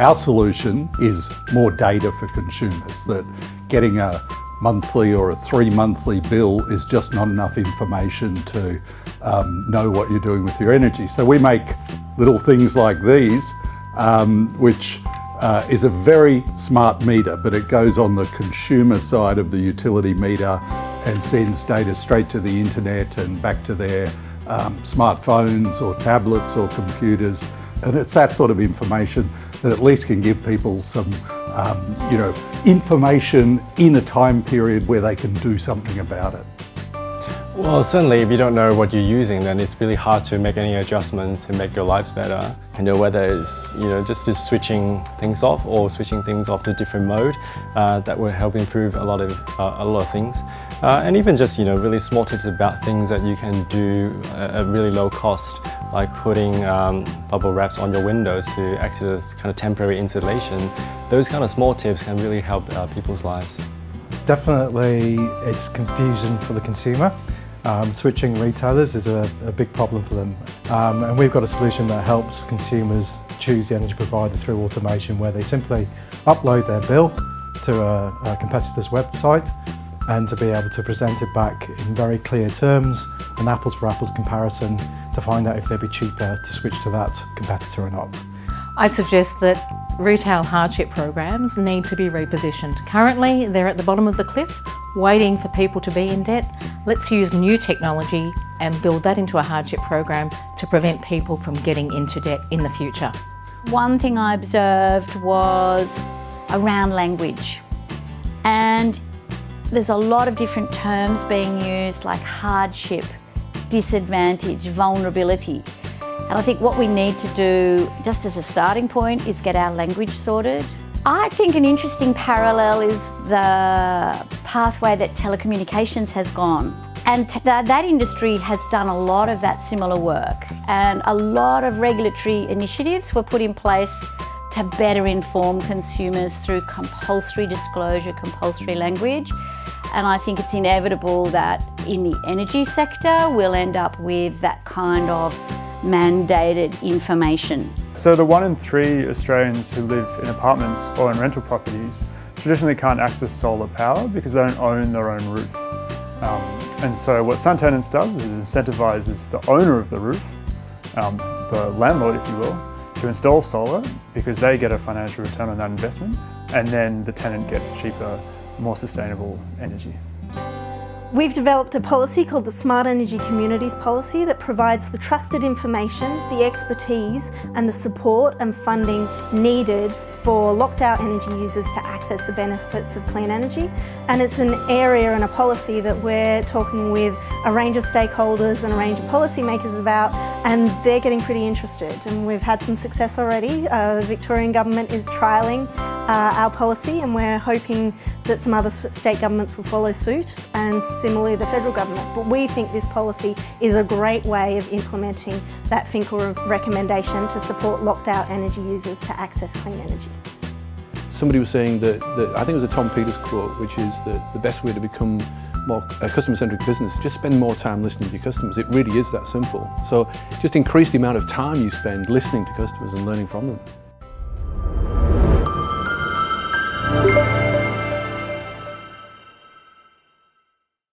our solution is more data for consumers, that getting a monthly or a 3-monthly bill is just not enough information to know what you're doing with your energy. So we make little things like these, which is a very smart meter, but it goes on the consumer side of the utility meter and sends data straight to the internet and back to their smartphones or tablets or computers. And it's that sort of information that at least can give people some information in a time period where they can do something about it. Well, certainly if you don't know what you're using, then it's really hard to make any adjustments to make your lives better. Whether it's just switching things off or switching things off to a different mode, that will help improve a lot of things. And even just really small tips about things that you can do at really low cost, like putting bubble wraps on your windows to act as kind of temporary insulation. Those kind of small tips can really help people's lives. Definitely, it's confusion for the consumer. Switching retailers is a big problem for them, and we've got a solution that helps consumers choose the energy provider through automation, where they simply upload their bill to a competitor's website and to be able to present it back in very clear terms, an apples for apples comparison to find out if they'd be cheaper to switch to that competitor or not. I'd suggest that retail hardship programs need to be repositioned. Currently, they're at the bottom of the cliff, waiting for people to be in debt. Let's use new technology and build that into a hardship program to prevent people from getting into debt in the future. One thing I observed was around language. And there's a lot of different terms being used, like hardship, disadvantage, vulnerability. And I think what we need to do, just as a starting point, is get our language sorted. I think an interesting parallel is the pathway that telecommunications has gone. And that industry has done a lot of that similar work. And a lot of regulatory initiatives were put in place to better inform consumers through compulsory disclosure, compulsory language. And I think it's inevitable that in the energy sector, we'll end up with that kind of mandated information. So the 1 in 3 Australians who live in apartments or in rental properties traditionally can't access solar power because they don't own their own roof. And so what Sun Tenants does is it incentivises the owner of the roof, the landlord if you will, to install solar because they get a financial return on that investment, and then the tenant gets cheaper, more sustainable energy. We've developed a policy called the Smart Energy Communities Policy that provides the trusted information, the expertise and the support and funding needed for locked-out energy users to access the benefits of clean energy. And it's an area and a policy that we're talking with a range of stakeholders and a range of policymakers about, and they're getting pretty interested. And we've had some success already. The Victorian government is trialling our policy, and we're hoping that some other state governments will follow suit, and similarly the federal government. But we think this policy is a great way of implementing that Finkel recommendation to support locked-out energy users to access clean energy. Somebody was saying that I think it was a Tom Peters quote, which is that the best way to become more customer-centric business is just spend more time listening to your customers. It really is that simple. So just increase the amount of time you spend listening to customers and learning from them.